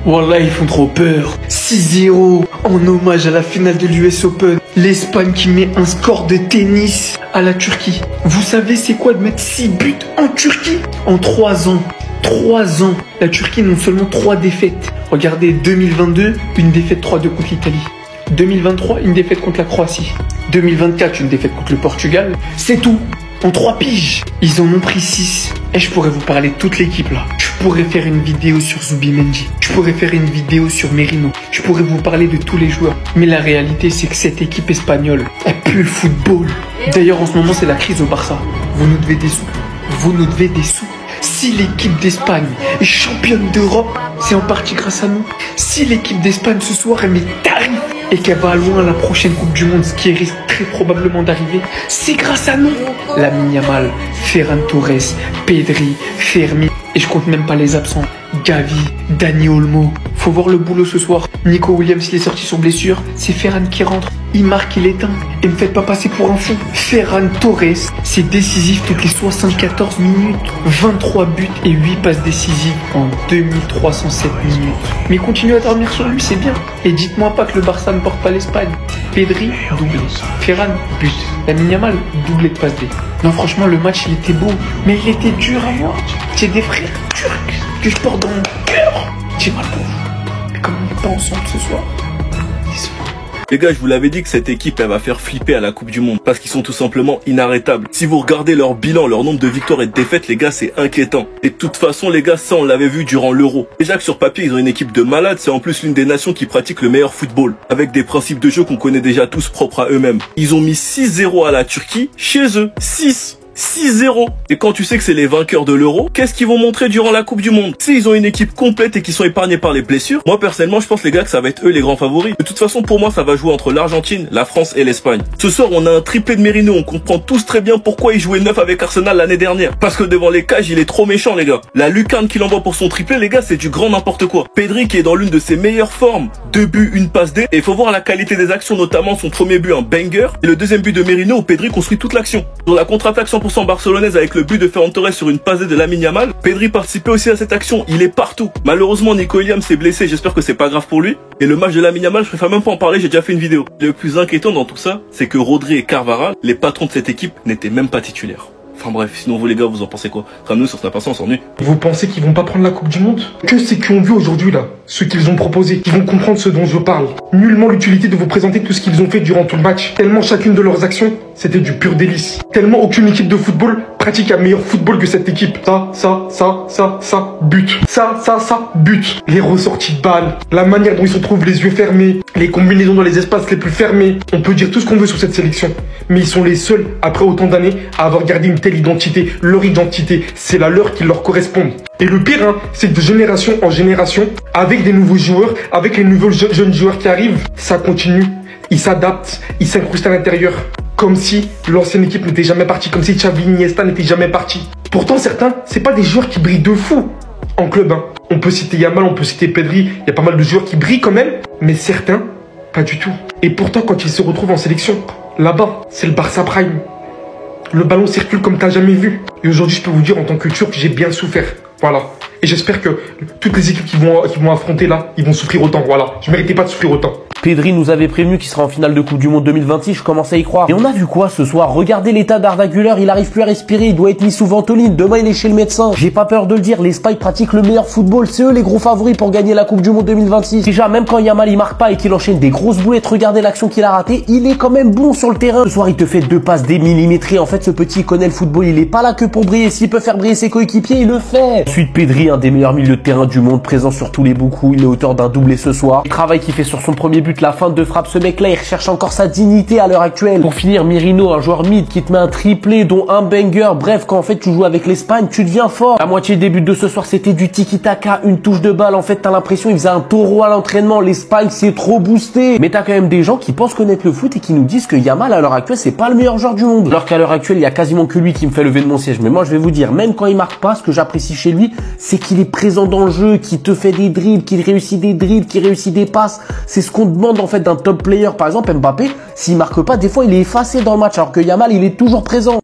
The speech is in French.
Wallah, ils font trop peur. 6-0 en hommage à la finale de l'US Open. L'Espagne qui met un score de tennis à la Turquie. Vous savez c'est quoi de mettre 6 buts en Turquie en 3 ans? 3 ans. La Turquie non seulement 3 défaites. Regardez, 2022, une défaite 3-2 contre l'Italie. 2023, une défaite contre la Croatie. 2024, une défaite contre le Portugal. C'est tout. En 3 piges. Ils en ont pris 6. Et je pourrais vous parler de toute l'équipe là. Je pourrais faire une vidéo sur Zubimendi. Je pourrais faire une vidéo sur Merino. Je pourrais vous parler de tous les joueurs. Mais la réalité, c'est que cette équipe espagnole, elle pue le football. D'ailleurs, en ce moment, c'est la crise au Barça. Vous nous devez des sous. Vous nous devez des sous. Si l'équipe d'Espagne est championne d'Europe, c'est en partie grâce à nous. Si l'équipe d'Espagne ce soir, elle met tarif et qu'elle va loin à la prochaine Coupe du Monde, ce qui risque très probablement d'arriver, c'est grâce à nous. Lamine Yamal, Ferran Torres, Pedri, Fermi, et je compte même pas les absents. Gavi, Dani Olmo. Faut voir le boulot ce soir. Nico Williams, il est sorti sur blessure. C'est Ferran qui rentre. Il marque, il éteint. Et me faites pas passer pour un fou. Ferran Torres, c'est décisif toutes les 74 minutes. 23 buts et 8 passes décisives en 2307 minutes. Mais continuez à dormir sur lui, c'est bien. Et dites-moi pas que le Barça ne porte pas l'Espagne. Pedri, doublé. Ferran, but. Lamine Yamal, doublé de passe D. Non, franchement, le match, il était beau. Mais il était dur à voir. J'ai des frères turcs que je porte dans mon cœur. J'ai mal pour vous. Mais comme on n'est pas ensemble ce soir, désolé. Les gars, je vous l'avais dit que cette équipe, elle va faire flipper à la Coupe du Monde. Parce qu'ils sont tout simplement inarrêtables. Si vous regardez leur bilan, leur nombre de victoires et de défaites, les gars, c'est inquiétant. Et de toute façon, les gars, ça, on l'avait vu durant l'Euro. Déjà que sur papier, ils ont une équipe de malades. C'est en plus l'une des nations qui pratique le meilleur football. Avec des principes de jeu qu'on connaît déjà tous propres à eux-mêmes. Ils ont mis 6-0 à la Turquie chez eux. 6-0. Et quand tu sais que c'est les vainqueurs de l'Euro, qu'est-ce qu'ils vont montrer durant la Coupe du Monde? Si ils ont une équipe complète et qu'ils sont épargnés par les blessures, moi personnellement je pense les gars que ça va être eux les grands favoris. De toute façon pour moi ça va jouer entre l'Argentine, la France et l'Espagne. Ce soir on a un triplé de Merino, on comprend tous très bien pourquoi il jouait 9 avec Arsenal l'année dernière. Parce que devant les cages il est trop méchant les gars. La lucarne qu'il envoie pour son triplé les gars c'est du grand n'importe quoi. Pedri qui est dans l'une de ses meilleures formes, 2 buts, 1 passe D. Et il faut voir la qualité des actions, notamment son premier but un banger. Et le deuxième but de Merino où Pedri construit toute l'action. Sur la contre-attaque 100% barcelonaise avec le but de Ferran Torres sur une passe de Lamine Yamal, Pedri participait aussi à cette action, il est partout. Malheureusement Nico Williams s'est blessé, j'espère que c'est pas grave pour lui. Et le match de Lamine Yamal, je préfère même pas en parler, j'ai déjà fait une vidéo. Le plus inquiétant dans tout ça, c'est que Rodri et Carvajal, les patrons de cette équipe, n'étaient même pas titulaires. Enfin bref, sinon vous les gars, vous en pensez quoi? Comme nous sur Snap, on s'ennuie. Vous pensez qu'ils vont pas prendre la Coupe du Monde? Que c'est qu'ils ont vu aujourd'hui là? Ce qu'ils ont proposé, qui vont comprendre ce dont je parle. Nullement l'utilité de vous présenter tout ce qu'ils ont fait durant tout le match. Tellement chacune de leurs actions, c'était du pur délice. Tellement aucune équipe de football pratique un meilleur football que cette équipe. Ça, but. Ça, but. Les ressorties de balles, la manière dont ils se trouvent les yeux fermés, les combinaisons dans les espaces les plus fermés. On peut dire tout ce qu'on veut sur cette sélection. Mais ils sont les seuls, après autant d'années, à avoir gardé une telle identité. Leur identité, c'est la leur qui leur correspond. Et le pire, hein, c'est que de génération en génération, avec des nouveaux joueurs, avec les nouveaux jeunes joueurs qui arrivent, ça continue. Ils s'adaptent, ils s'incrustent à l'intérieur. Comme si l'ancienne équipe n'était jamais partie, comme si Xavi Iniesta n'était jamais parti. Pourtant, certains, c'est pas des joueurs qui brillent de fou en club. Hein. On peut citer Yamal, on peut citer Pedri, il y a pas mal de joueurs qui brillent quand même, mais certains, pas du tout. Et pourtant, quand ils se retrouvent en sélection, là-bas, c'est le Barça Prime. Le ballon circule comme t'as jamais vu. Et aujourd'hui, je peux vous dire, en tant que Turc, j'ai bien souffert. Voilà. Et j'espère que toutes les équipes qui vont affronter là, ils vont souffrir autant. Voilà. Je méritais pas de souffrir autant. Pedri nous avait prévenu qu'il sera en finale de Coupe du Monde 2026, je commence à y croire. Et on a vu quoi ce soir? Regardez l'état d'Arda Güler, il arrive plus à respirer, il doit être mis sous ventoline, demain il est chez le médecin. J'ai pas peur de le dire, l'Espagne pratique le meilleur football, c'est eux les gros favoris pour gagner la Coupe du Monde 2026. Déjà, même quand Yamal il marque pas et qu'il enchaîne des grosses boulettes, regardez l'action qu'il a ratée, il est quand même bon sur le terrain. Ce soir il te fait 2 passes démillimétrées, en fait ce petit il connaît le football, il est pas là que pour briller, s'il peut faire briller ses coéquipiers, il le fait. Ensuite Pedri, un des meilleurs milieux de terrain du monde, présent sur tous les coups, il est auteur d'un doublé ce soir. Le travail qu'il fait sur son premier but, la feinte de frappe, ce mec-là, il recherche encore sa dignité à l'heure actuelle. Pour finir, Merino, un joueur mid qui te met un triplé, dont un banger. Bref, quand en fait tu joues avec l'Espagne, tu deviens fort. La moitié des buts de ce soir, c'était du tiki-taka, une touche de balle. En fait, t'as l'impression qu'il faisait un taureau à l'entraînement. L'Espagne, c'est trop boosté. Mais t'as quand même des gens qui pensent connaître le foot et qui nous disent que Yamal, à l'heure actuelle, c'est pas le meilleur joueur du monde. Alors qu'à l'heure actuelle, il y a quasiment que lui qui me fait lever de mon siège. Mais moi, je vais vous dire, même quand il marque pas, ce que j'apprécie chez lui, c'est qu'il est présent dans le jeu, qu'il te fait des dribbles, qu'il réussit des dribbles, qu'il réussit des passes. C'est ce qu'on demande en fait d'un top player. Par exemple, Mbappé, s'il marque pas, des fois il est effacé dans le match, alors que Yamal il est toujours présent.